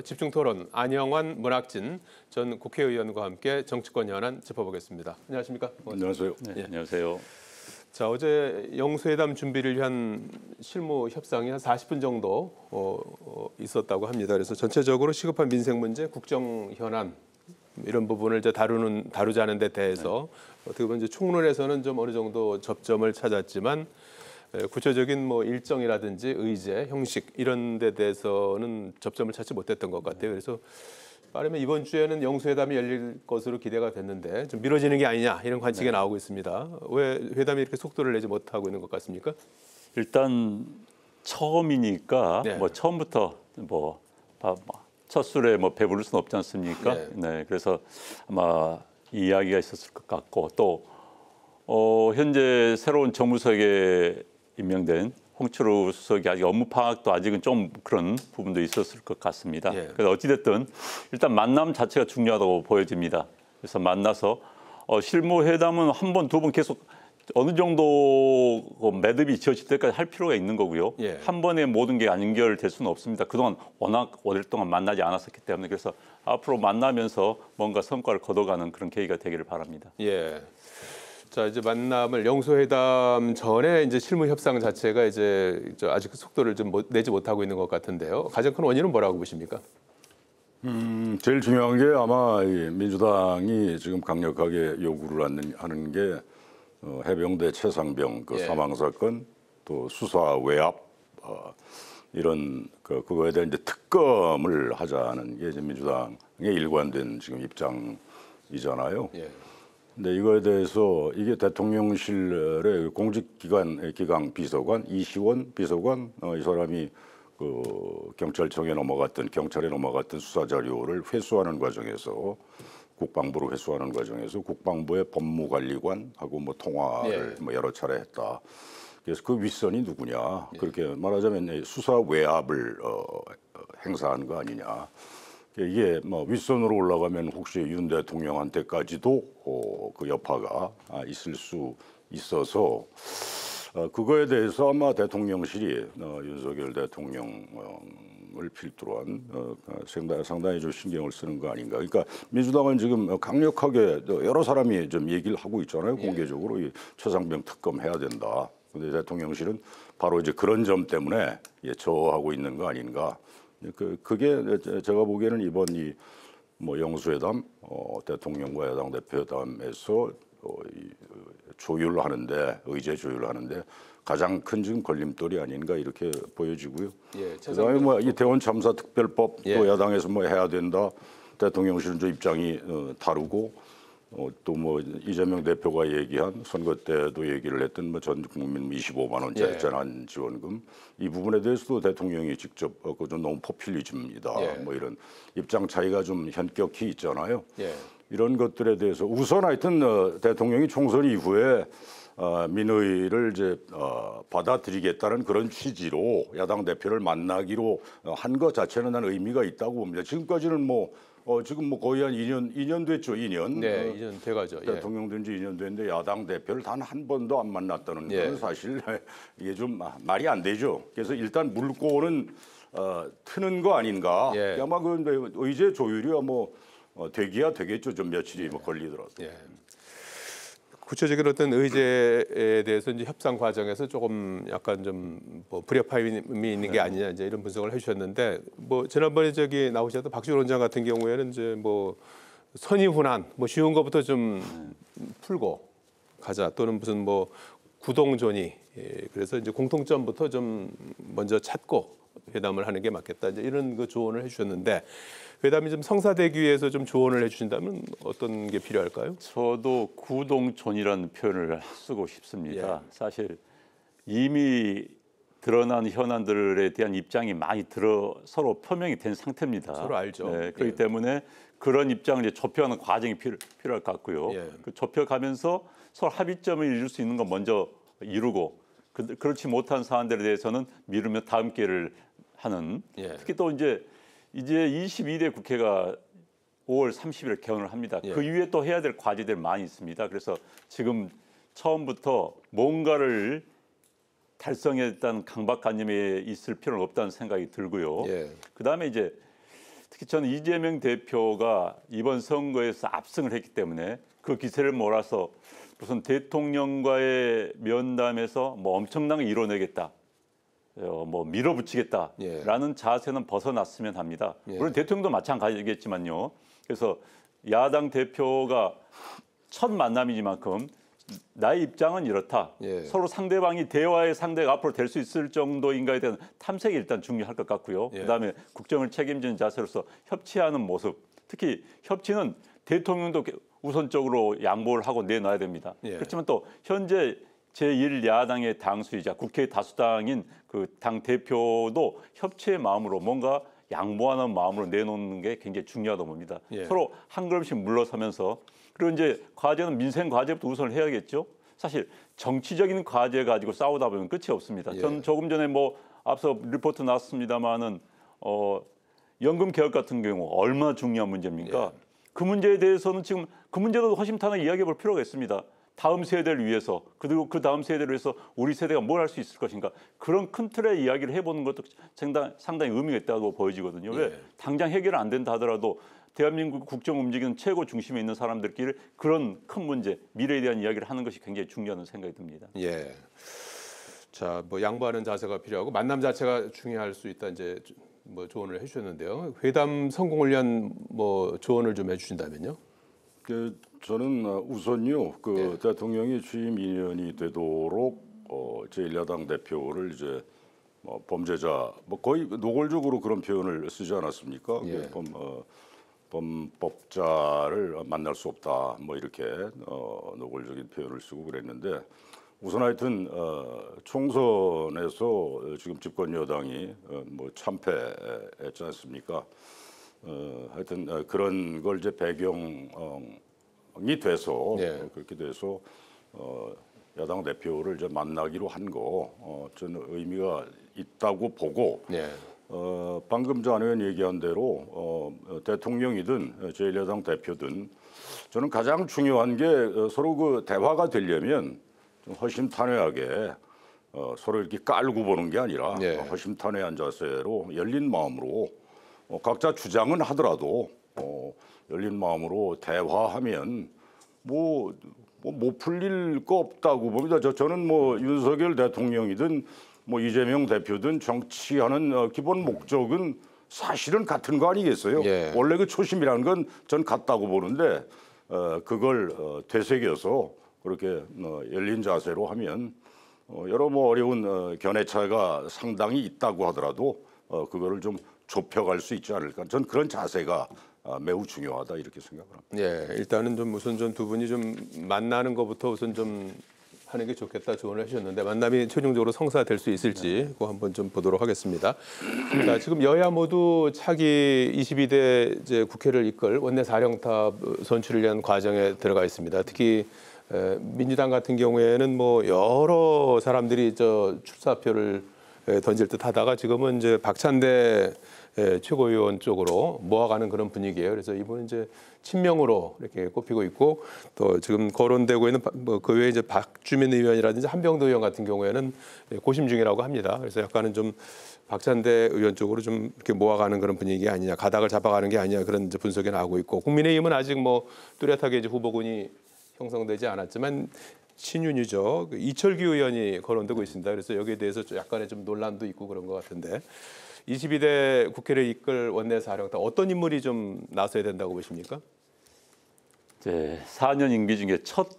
집중토론 안영환 문학진 전 국회의원과 함께 정치권 현안 짚어보겠습니다. 안녕하십니까? 안녕하세요. 네, 안녕하세요. 자, 어제 영수회담 준비를 위한 실무 협상이 한 40분 정도 있었다고 합니다. 그래서 전체적으로 시급한 민생 문제, 국정 현안 이런 부분을 이제 다루자는 데 대해서 어떻게 보면 이제 총론에서는 좀 어느 정도 접점을 찾았지만 구체적인 뭐 일정이라든지 의제, 형식 이런 데 대해서는 접점을 찾지 못했던 것 같아요. 그래서 빠르면 이번 주에는 영수회담이 열릴 것으로 기대가 됐는데 좀 미뤄지는 게 아니냐 이런 관측이 나오고 있습니다. 왜 회담이 이렇게 속도를 내지 못하고 있는 것 같습니까? 일단 처음이니까 뭐 처음부터 첫 술에 뭐 배부를 수는 없지 않습니까? 네, 그래서 아마 이 이야기가 있었을 것 같고 또 현재 새로운 정무수석에 임명된 홍철우 수석이 아직 업무 파악도 아직은 좀 그런 부분도 있었을 것 같습니다. 그래서 어찌됐든 일단 만남 자체가 중요하다고 보여집니다. 그래서 만나서 실무회담은 한 번, 두 번 계속 어느 정도 매듭이 지어질 때까지 할 필요가 있는 거고요. 한 번에 모든 게 연결될 수는 없습니다. 그동안 워낙 오랫동안 만나지 않았었기 때문에 그래서 앞으로 만나면서 뭔가 성과를 거둬가는 그런 계기가 되기를 바랍니다. 자, 이제 만남을 영수회담 전에 이제 실무 협상 자체가 이제 아직 속도를 좀 내지 못하고 있는 것 같은데요. 가장 큰 원인은 뭐라고 보십니까? 제일 중요한 게 아마 이 민주당이 지금 강력하게 요구를 하는 게 해병대 최상병 그 사망 사건, 또 수사 외압 이런 그거에 대한 이제 특검을 하자는 게 이제 민주당의 일관된 지금 입장이잖아요. 근데 이거에 대해서 이게 대통령실의 공직기관 비서관 이시원 비서관 이 사람이 그 경찰청에 넘어갔던 경찰에 넘어갔던 수사 자료를 회수하는 과정에서 국방부로 회수하는 과정에서 국방부의 법무관리관하고 뭐 통화를 뭐 여러 차례 했다. 그래서 그 윗선이 누구냐? 그렇게 말하자면 수사 외압을 행사한 거 아니냐? 이게 뭐 윗선으로 올라가면 혹시 윤 대통령한테까지도 그 여파가 있을 수 있어서 그거에 대해서 아마 대통령실이 윤석열 대통령을 필두로 한 상당히 좀 신경을 쓰는 거 아닌가. 그러니까 민주당은 지금 강력하게 여러 사람이 좀 얘기를 하고 있잖아요. 공개적으로 이 최상병 특검 해야 된다. 근데 대통령실은 바로 이제 그런 점 때문에 저하고 있는 거 아닌가. 그게 제가 보기에는 이번 이 뭐 영수회담 대통령과 여당 대표 회담에서 조율하는데 의제 조율하는데 가장 큰 지금 걸림돌이 아닌가 이렇게 보여지고요. 그다음에 뭐 이 대원 참사 특별법 또 야당에서 뭐 해야 된다. 대통령실은 저 입장이 다르고 또 뭐 이재명 대표가 얘기한 선거 때도 얘기를 했던 뭐 전 국민 25만 원짜리 재난 지원금 이 부분에 대해서도 대통령이 직접 좀 너무 포퓰리즘이다. 뭐 이런 입장 차이가 좀 현격히 있잖아요. 이런 것들에 대해서 우선 하여튼 대통령이 총선 이후에 민의를 이제 받아들이겠다는 그런 취지로 야당 대표를 만나기로 한 것 자체는 난 의미가 있다고 봅니다. 지금까지는 뭐 지금 뭐 거의 한 2년 됐죠. 2년. 2년 돼가죠. 대통령 된 지 2년 됐는데 야당 대표를 단 한 번도 안 만났다는 건 사실 이게 좀 말이 안 되죠. 그래서 일단 물꼬는 트는 거 아닌가. 아마 그 의제 조율이 뭐 되기야 되겠죠. 좀 며칠이 뭐 걸리더라도. 구체적인 어떤 의제에 대해서 이제 협상 과정에서 조금 약간 좀 뭐 불협화음이 있는 게 아니냐 이제 이런 분석을 해주셨는데 뭐 지난번에 저기 나오셨던 박지원 원장 같은 경우에는 이제 뭐 선의훈안 뭐 쉬운 것부터 좀 풀고 가자 또는 무슨 뭐 구동존의 그래서 이제 공통점부터 좀 먼저 찾고 회담을 하는 게 맞겠다 이제 이런 그 조언을 해주셨는데. 회담이 좀 성사되기 위해서 좀 조언을 해주신다면 어떤 게 필요할까요? 저도 구동존이라는 표현을 쓰고 싶습니다. 사실 이미 드러난 현안들에 대한 입장이 많이 서로 표명이 된 상태입니다. 서로 알죠. 그렇기 때문에 그런 입장을 이제 좁혀가는 과정이 필요할 것 같고요. 그 좁혀가면서 서로 합의점을 이룰 수 있는 건 먼저 이루고 그렇지 못한 사안들에 대해서는 미루면 다음 기회를 하는 특히 또 이제 22대 국회가 5월 30일 개원을 합니다. 그 이후에 또 해야 될 과제들 많이 있습니다. 그래서 지금 처음부터 뭔가를 달성했다는 강박관념에 있을 필요는 없다는 생각이 들고요. 그다음에 이제 특히 저는 이재명 대표가 이번 선거에서 압승을 했기 때문에 그 기세를 몰아서 무슨 대통령과의 면담에서 뭐 엄청난 걸 이뤄내겠다, 뭐 밀어붙이겠다라는 자세는 벗어났으면 합니다. 물론 대통령도 마찬가지겠지만요. 그래서 야당 대표가 첫 만남이지만큼 나의 입장은 이렇다. 서로 상대방이 대화의 상대가 앞으로 될 수 있을 정도인가에 대한 탐색이 일단 중요할 것 같고요. 그다음에 국정을 책임지는 자세로서 협치하는 모습, 특히 협치는 대통령도 우선적으로 양보를 하고 내놔야 됩니다. 그렇지만 또 현재 제1야당의 당수이자 국회 다수당인 그 당 대표도 협치의 마음으로 뭔가 양보하는 마음으로 내놓는 게 굉장히 중요하다고 봅니다. 서로 한 걸음씩 물러서면서, 그리고 이제 과제는 민생 과제부터 우선을 해야겠죠. 사실 정치적인 과제 가지고 싸우다 보면 끝이 없습니다. 전 조금 전에 뭐 앞서 리포트 나왔습니다마는 연금 개혁 같은 경우 얼마나 중요한 문제입니까? 그 문제에 대해서는 지금 그 문제도 허심탄회 이야기해 볼 필요가 있습니다. 다음 세대를 위해서, 그리고 그 다음 세대를 위해서 우리 세대가 뭘 할 수 있을 것인가, 그런 큰 틀의 이야기를 해보는 것도 상당히 의미가 있다고 보여지거든요. 왜 당장 해결 안 된다 하더라도 대한민국 국정 움직이는 최고 중심에 있는 사람들끼리 그런 큰 문제, 미래에 대한 이야기를 하는 것이 굉장히 중요한 생각이 듭니다. 자, 뭐 양보하는 자세가 필요하고 만남 자체가 중요할 수 있다, 이제 뭐 조언을 해주셨는데요. 회담 성공을 위한 뭐 조언을 좀 해주신다면요. 저는 우선요, 대통령이 취임 2년이 되도록 제1야당 대표를 이제 범죄자, 뭐 거의 노골적으로 그런 표현을 쓰지 않았습니까? 범법자를 만날 수 없다, 뭐 이렇게 노골적인 표현을 쓰고 그랬는데, 우선 하여튼 총선에서 지금 집권 여당이 뭐 참패했지 않습니까? 하여튼 그런 걸 이제 배경이 돼서 그렇게 돼서 야당 대표를 이제 만나기로 한 거 저는 의미가 있다고 보고, 방금 전 의원 얘기한 대로 대통령이든 제1야당 대표든 저는 가장 중요한 게 서로 그 대화가 되려면 좀 허심탄회하게 서로 이렇게 깔고 보는 게 아니라 허심탄회한 자세로 열린 마음으로 각자 주장은 하더라도 열린 마음으로 대화하면 못 풀릴 거 없다고 봅니다. 저는 뭐 윤석열 대통령이든 뭐 이재명 대표든 정치하는 기본 목적은 사실은 같은 거 아니겠어요? 원래 그 초심이라는 건 전 같다고 보는데 그걸 되새겨서 그렇게 열린 자세로 하면 여러 뭐 어려운 견해차가 상당히 있다고 하더라도 그거를 좀 좁혀갈 수 있지 않을까. 전 그런 자세가 매우 중요하다 이렇게 생각합니다. 일단은 좀 우선 좀 두 분이 좀 만나는 것부터 우선 좀 하는 게 좋겠다 조언을 해주셨는데, 만남이 최종적으로 성사될 수 있을지 그거 한번 좀 보도록 하겠습니다. 자, 지금 여야 모두 차기 22대 이제 국회를 이끌 원내 사령탑 선출을 위한 과정에 들어가 있습니다. 특히 민주당 같은 경우에는 뭐 여러 사람들이 출사표를 던질 듯 하다가 지금은 이제 박찬대 최고위원 쪽으로 모아가는 그런 분위기예요. 그래서 이분은 이제 친명으로 이렇게 꼽히고 있고, 또 지금 거론되고 있는 그 외에 이제 박주민 의원이라든지 한병도 의원 같은 경우에는 고심 중이라고 합니다. 그래서 약간은 좀 박찬대 의원 쪽으로 좀 이렇게 모아가는 그런 분위기 아니냐, 가닥을 잡아가는 게 아니냐, 그런 이제 분석이 나오고 있고, 국민의힘은 아직 뭐 뚜렷하게 이제 후보군이 형성되지 않았지만 신윤유죠. 이철규 의원이 거론되고 있습니다. 그래서 여기에 대해서 약간의 좀 논란도 있고 그런 것 같은데, 22대 국회를 이끌 원내 사령탑 어떤 인물이 좀 나서야 된다고 보십니까? 이제 4년 임기 중에 첫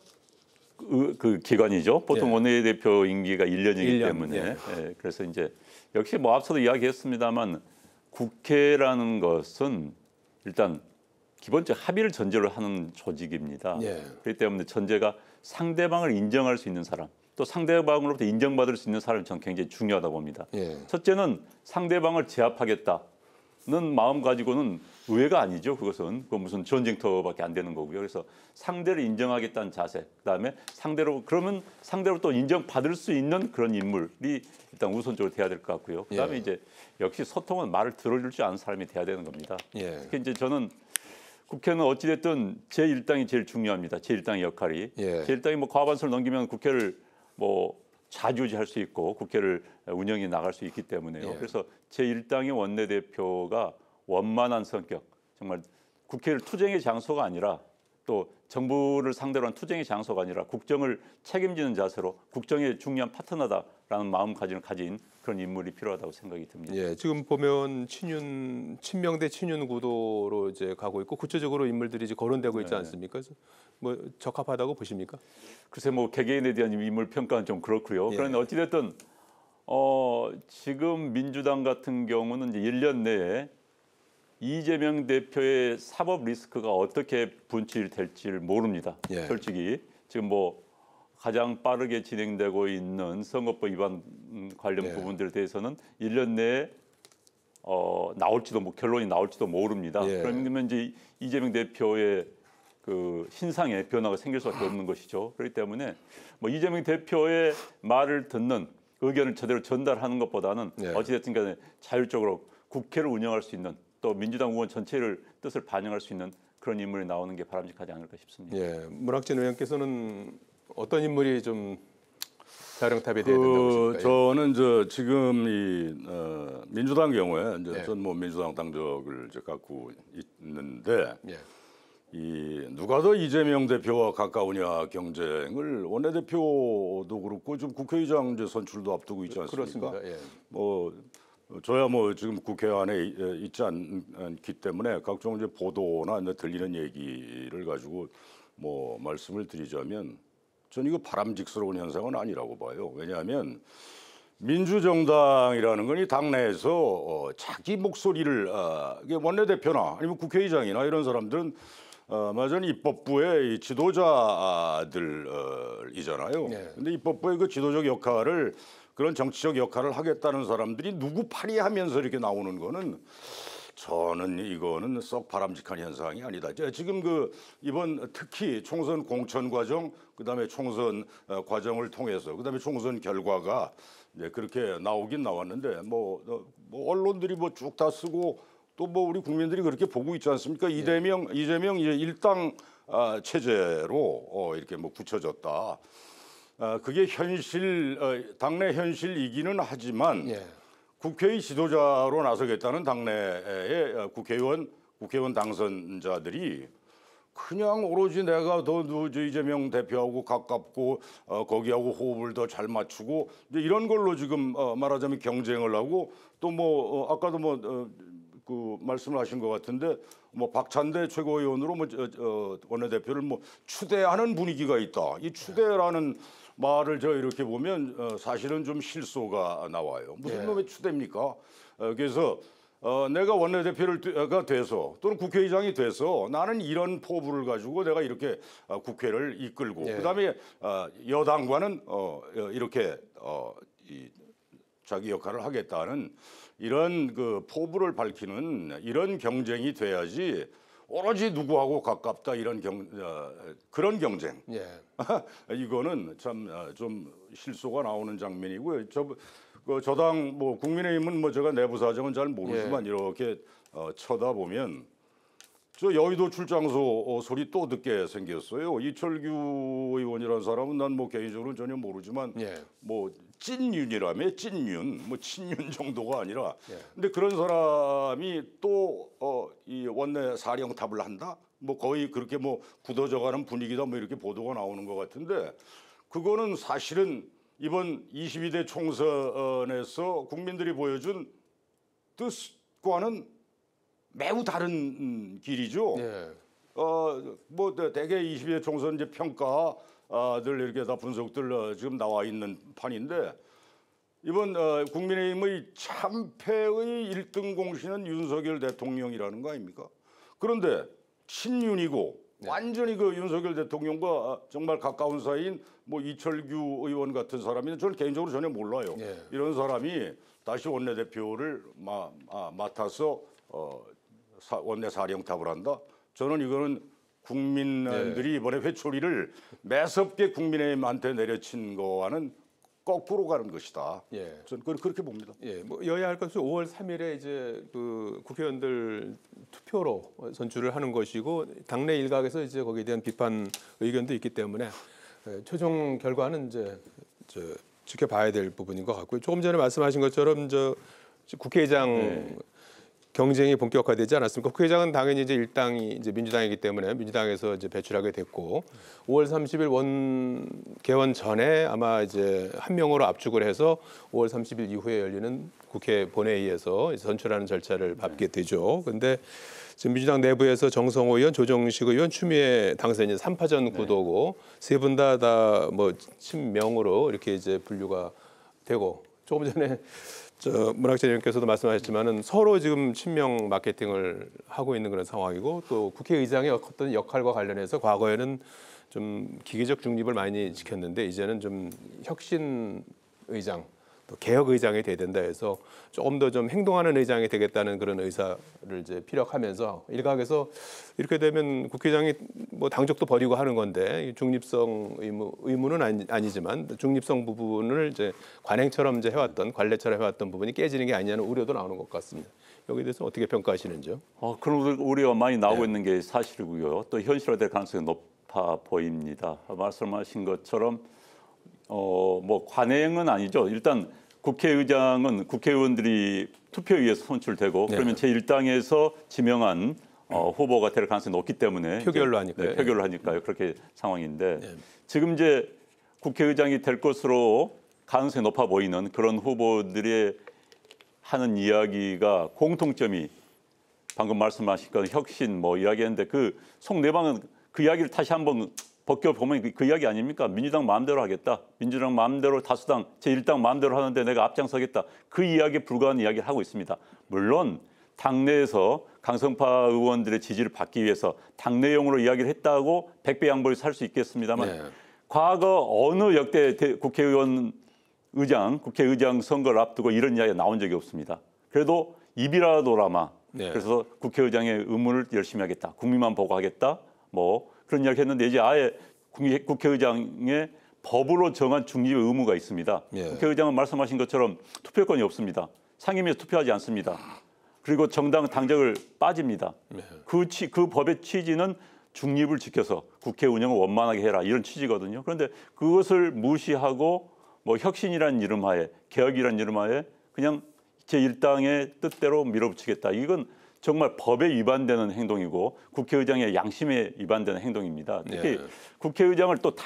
그 기간이죠. 보통 원내대표 임기가 1년이기 때문에 그래서 이제 역시 뭐 앞서도 이야기했습니다만 국회라는 것은 일단 기본적 합의를 전제로 하는 조직입니다. 그렇기 때문에 전제가 상대방을 인정할 수 있는 사람, 또 상대방으로부터 인정받을 수 있는 사람이 저는 굉장히 중요하다고 봅니다. 첫째는 상대방을 제압하겠다는 마음 가지고는 의회가 아니죠. 그것은 무슨 전쟁터밖에 안 되는 거고요. 그래서 상대를 인정하겠다는 자세, 그다음에 그러면 상대로 또 인정받을 수 있는 그런 인물이 일단 우선적으로 돼야 될 것 같고요. 그다음에 이제 역시 소통은 말을 들어줄 줄 아는 사람이 돼야 되는 겁니다. 특히 이제 저는 국회는 어찌됐든 제1당이 제일 중요합니다. 제1당의 역할이. 제1당이 뭐 과반수를 넘기면 국회를 뭐 좌지우지할 수 있고 국회를 운영해 나갈 수 있기 때문에요. 그래서 제1당의 원내대표가 원만한 성격, 정말 국회를 투쟁의 장소가 아니라 또 정부를 상대로 한 투쟁의 장소가 아니라 국정을 책임지는 자세로 국정의 중요한 파트너다라는 마음가짐을 가진 그런 인물이 필요하다고 생각이 듭니다. 예, 지금 보면 친명대 친윤 구도로 이제 가고 있고 구체적으로 인물들이 이제 거론되고 있지 않습니까? 그래서 뭐 적합하다고 보십니까? 글쎄 뭐 개개인에 대한 인물 평가는 좀 그렇고요. 예. 그런데 어찌됐든 지금 민주당 같은 경우는 이제 1년 내에 이재명 대표의 사법 리스크가 어떻게 분출될지를 모릅니다. 예. 솔직히 지금 뭐 가장 빠르게 진행되고 있는 선거법 위반 관련 예. 부분들에 대해서는 1년 내에 나올지도 결론이 나올지도 모릅니다. 예. 그러면 이제 이재명 대표의 그 신상에 변화가 생길 수밖에 없는 것이죠. 그렇기 때문에 뭐 이재명 대표의 말을 듣는 의견을 제대로 전달하는 것보다는 예. 어찌됐든 간에 자율적으로 국회를 운영할 수 있는 또 민주당 의원 전체를 뜻을 반영할 수 있는 그런 인물이 나오는 게 바람직하지 않을까 싶습니다. 예, 문학진 의원께서는 어떤 인물이 좀 자령탑이 돼야 된다고 보십니까? 저는 지금 이 민주당 경우에 이제 예. 전 뭐 민주당 당적을 이제 갖고 있는데 예. 이 누가 더 이재명 대표와 가까우냐 경쟁을 원내대표도 그렇고 좀 국회의장 이제 선출도 앞두고 있지 않습니까? 그렇습니다. 예. 뭐 저야 뭐 지금 국회 안에 있지 않기 때문에 각종 이제 보도나 들리는 얘기를 가지고 뭐 말씀을 드리자면 전 이거 바람직스러운 현상은 아니라고 봐요. 왜냐하면 민주정당이라는 건 이 당내에서 자기 목소리를 이게 원내대표나 아니면 국회의장이나 이런 사람들은 맞은 입법부의 이 지도자들이잖아요. 네. 근데 입법부의 그 지도적 역할을 그런 정치적 역할을 하겠다는 사람들이 누구 파리하면서 이렇게 나오는 거는 저는 이거는 썩 바람직한 현상이 아니다. 지금 그 이번 특히 총선 공천 과정, 그다음에 총선 과정을 통해서 그다음에 총선 결과가 이제 그렇게 나오긴 나왔는데 뭐 언론들이 뭐 쭉 다 쓰고 또 뭐 우리 국민들이 그렇게 보고 있지 않습니까? 이재명 이제 일당 체제로 이렇게 뭐 굳혀졌다. 그게 당내 현실이기는 하지만 예. 국회의 지도자로 나서겠다는 당내의 국회의원 당선자들이 그냥 오로지 내가 더 이재명 대표하고 가깝고 거기하고 호흡을 더 잘 맞추고 이제 이런 걸로 지금 말하자면 경쟁을 하고 또 뭐 아까도 그 말씀을 하신 것 같은데 뭐 박찬대 최고위원으로 원내대표를 뭐 추대하는 분위기가 있다. 이 추대라는 말을 이렇게 보면 사실은 좀 실소가 나와요. 무슨 예. 놈의 추대입니까? 그래서 내가 원내대표가 돼서 또는 국회의장이 돼서 나는 이런 포부를 가지고 내가 이렇게 국회를 이끌고 예. 그다음에 여당과는 이렇게 자기 역할을 하겠다는 이런 그 포부를 밝히는 이런 경쟁이 돼야지 오로지 누구하고 가깝다 이런 그런 경쟁. 예. 이거는 참 좀 실소가 나오는 장면이고요. 저당 뭐 국민의힘은 뭐 제가 내부 사정은 잘 모르지만 이렇게 쳐다보면 저 여의도 출장소 소리 또 듣게 생겼어요. 이철규 의원이라는 사람은 난 뭐 개인적으로는 전혀 모르지만 뭐 찐윤이라며 찐윤 뭐 친윤 정도가 아니라 근데 그런 사람이 또 이 원내 사령탑을 한다. 뭐 거의 그렇게 뭐 굳어져가는 분위기다 뭐 이렇게 보도가 나오는 것 같은데 그거는 사실은 이번 22대 총선에서 국민들이 보여준 뜻과는 매우 다른 길이죠. 예. 뭐 대개 22대 총선 이제 평가들 이렇게 다 분석들 지금 나와 있는 판인데 이번 국민의힘의 참패의 1등 공신은 윤석열 대통령이라는 거 아닙니까? 그런데 친윤이고 완전히 그 윤석열 대통령과 정말 가까운 사이인 뭐 이철규 의원 같은 사람이 저는 개인적으로 전혀 몰라요. 이런 사람이 다시 원내대표를 맡아서 원내 사령탑을 한다. 저는 이거는 국민들이 이번에 회초리를 매섭게 국민의힘한테 내려친 거와는 거꾸로 가는 것이다. 저는 그렇게 봅니다. 예, 뭐 여야 할 것은 5월 3일에 이제 그 국회의원들 투표로 선출을 하는 것이고 당내 일각에서 이제 거기에 대한 비판 의견도 있기 때문에 최종 결과는 이제 지켜봐야 될 부분인 것 같고요. 조금 전에 말씀하신 것처럼 국회의장 경쟁이 본격화되지 않았습니까? 국회의장은 당연히 이제 일당이 이제 민주당이기 때문에 민주당에서 이제 배출하게 됐고 5월 30일 원 개원 전에 아마 이제 한 명으로 압축을 해서 5월 30일 이후에 열리는 국회 본회의에서 선출하는 절차를 밟게 되죠. 근데 지금 민주당 내부에서 정성호 의원, 조정식 의원, 추미애 당선인 3파전 구도고 세 분 다 뭐 친명으로 이렇게 이제 분류가 되고 조금 전에 문학재 의원께서도 말씀하셨지만은 서로 지금 친명 마케팅을 하고 있는 그런 상황이고 또 국회의장의 어떤 역할과 관련해서 과거에는 좀 기계적 중립을 많이 지켰는데 이제는 좀 혁신 의장 또 개혁 의장이 돼야 된다 해서 조금 더 좀 행동하는 의장이 되겠다는 그런 의사를 이제 피력하면서 일각에서 이렇게 되면 국회의장이 뭐 당적도 버리고 하는 건데 중립성 의무는 아니지만 중립성 부분을 이제 관행처럼 이제 해왔던 관례처럼 해왔던 부분이 깨지는 게 아니냐는 우려도 나오는 것 같습니다. 여기에 대해서 어떻게 평가하시는지요? 그런 우려가 많이 나오고 있는 게 사실이고요. 또 현실화될 가능성이 높아 보입니다. 말씀하신 것처럼 뭐 관행은 아니죠. 일단 국회의장은 국회의원들이 투표에 의해서 선출되고 그러면 제1당에서 지명한 후보가 될 가능성이 높기 때문에 표결로 하니까요. 표결로 하니까요. 그렇게 상황인데 지금 이제 국회의장이 될 것으로 가능성이 높아 보이는 그런 후보들의 하는 이야기가 공통점이 방금 말씀하신 건 혁신 뭐 이야기했는데 그 속내방은 그 이야기를 다시 한번 벗겨보면 그 이야기 아닙니까? 민주당 마음대로 하겠다. 민주당 마음대로 다수당, 제1당 마음대로 하는데 내가 앞장서겠다. 그 이야기에 불과한 이야기를 하고 있습니다. 물론 당내에서 강성파 의원들의 지지를 받기 위해서 당내용으로 이야기를 했다고 100배 양보를 살 수 있겠습니다만 과거 어느 역대 국회의장 선거를 앞두고 이런 이야기가 나온 적이 없습니다. 그래도 입이라도라마 그래서 국회의장의 의무를 열심히 하겠다. 국민만 보고 하겠다. 뭐 그런 이야기 했는데 이제 아예 국회의장의 법으로 정한 중립의 의무가 있습니다. 국회의장은 말씀하신 것처럼 투표권이 없습니다. 상임위에서 투표하지 않습니다. 그리고 정당 당적을 빠집니다. 그 법의 취지는 중립을 지켜서 국회 운영을 원만하게 해라 이런 취지거든요. 그런데 그것을 무시하고 뭐 혁신이라는 이름하에 개혁이라는 이름하에 그냥 제1당의 뜻대로 밀어붙이겠다. 이건 정말 법에 위반되는 행동이고 국회의장의 양심에 위반되는 행동입니다. 특히 국회의장을 또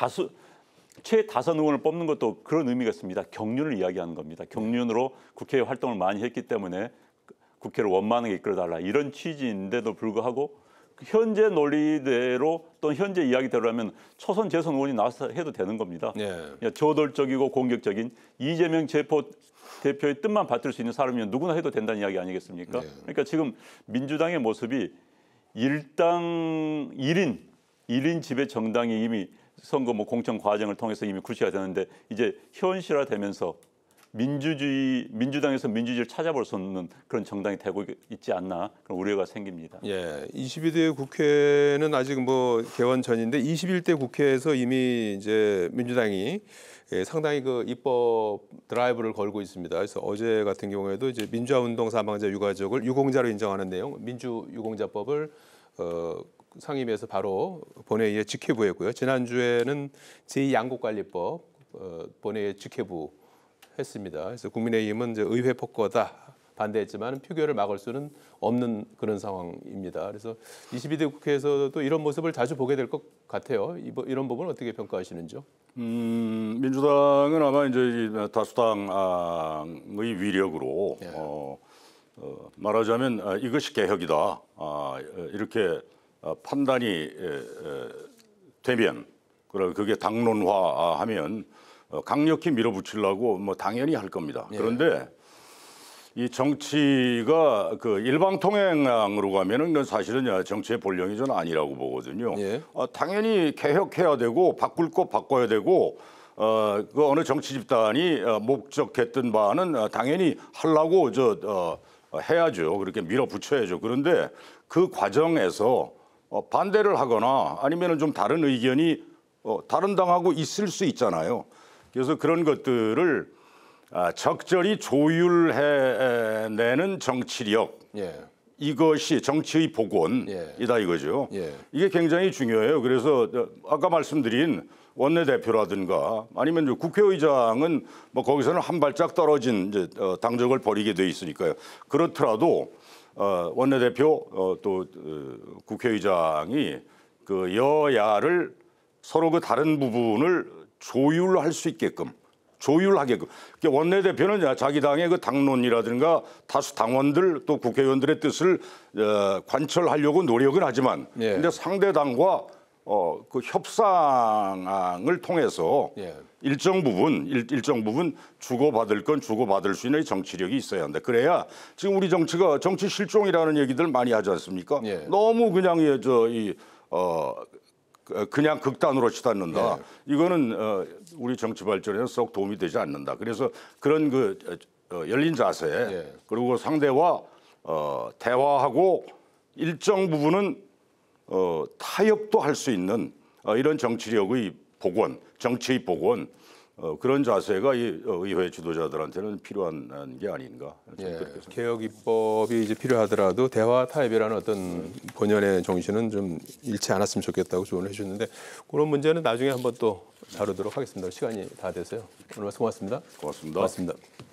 최다선 의원을 뽑는 것도 그런 의미가 있습니다. 경륜을 이야기하는 겁니다. 경륜으로 국회 활동을 많이 했기 때문에 국회를 원만하게 이끌어달라 이런 취지인데도 불구하고 현재 논리대로 또는 현재 이야기대로라면 초선 재선 의원이 나와서 해도 되는 겁니다. 저돌적이고 공격적인 이재명 대표의 뜻만 받들 수 있는 사람이면 누구나 해도 된다는 이야기 아니겠습니까? 그러니까 지금 민주당의 모습이 1인 지배 정당이 이미 선거 뭐 공천 과정을 통해서 이미 구시가 되는데 이제 현실화되면서 민주당에서 민주주의를 찾아볼 수 없는 그런 정당이 되고 있지 않나 그런 우려가 생깁니다. 22대 국회는 아직 뭐 개원 전인데 21대 국회에서 이미 이제 민주당이 상당히 그 입법 드라이브를 걸고 있습니다. 그래서 어제 같은 경우에도 이제 민주화운동 사망자 유가족을 유공자로 인정하는 내용 민주유공자법을 상임위에서 바로 본회의에 직회부했고요. 지난주에는 제2양국관리법 본회의에 직회부 했습니다. 그래서 국민의힘은 이제 의회 폭거다 반대했지만 표결을 막을 수는 없는 그런 상황입니다. 그래서 22대 국회에서도 이런 모습을 자주 보게 될 것 같아요. 이런 부분은 어떻게 평가하시는지요? 민주당은 아마 이제 다수당의 위력으로 말하자면 이것이 개혁이다 이렇게 판단이 되면 그리고 그게 당론화하면 강력히 밀어붙이려고 뭐 당연히 할 겁니다. 그런데 이 정치가 그 일방통행으로 가면은 사실은 정치의 본령이 저는 아니라고 보거든요. 당연히 개혁해야 되고 바꿀 거 바꿔야 되고 그 어느 정치 집단이 목적했던 바는 당연히 하려고 해야죠. 그렇게 밀어붙여야죠. 그런데 그 과정에서 반대를 하거나 아니면은 좀 다른 의견이 다른 당하고 있을 수 있잖아요. 그래서 그런 것들을 적절히 조율해내는 정치력 이것이 정치의 복원이다 이거죠. 이게 굉장히 중요해요. 그래서 아까 말씀드린 원내대표라든가 아니면 국회의장은 뭐 거기서는 한 발짝 떨어진 이제 당적을 버리게 돼 있으니까요. 그렇더라도 원내대표 또 국회의장이 그 여야를 서로 그 다른 부분을 조율할 수 있게끔 조율하게끔. 그러니까 원내대표는 자기 당의 그 당론이라든가 다수 당원들 또 국회의원들의 뜻을 관철하려고 노력은 하지만, 예. 근데 상대 당과 그 협상을 통해서 예. 일정 부분 주고받을 건 주고받을 수 있는 정치력이 있어야 한다. 그래야 지금 우리 정치가 정치 실종이라는 얘기들 많이 하지 않습니까? 예. 너무 그냥 그냥 극단으로 치닫는다. 예. 이거는 우리 정치 발전에는 썩 도움이 되지 않는다. 그래서 그런 그 열린 자세, 예. 그리고 상대와 대화하고 일정 부분은 타협도 할 수 있는 이런 정치력의 복원, 정치의 복원, 그런 자세가 이 의회 지도자들한테는 필요한 게 아닌가. 저는 예, 그렇게 생각합니다. 개혁 입법이 이제 필요하더라도 대화 타협이라는 어떤 본연의 정신은 좀 잃지 않았으면 좋겠다고 조언을 해주셨는데, 그런 문제는 나중에 한번 또 다루도록 하겠습니다. 시간이 다 돼서요. 오늘 말씀 고맙습니다. 고맙습니다. 고맙습니다.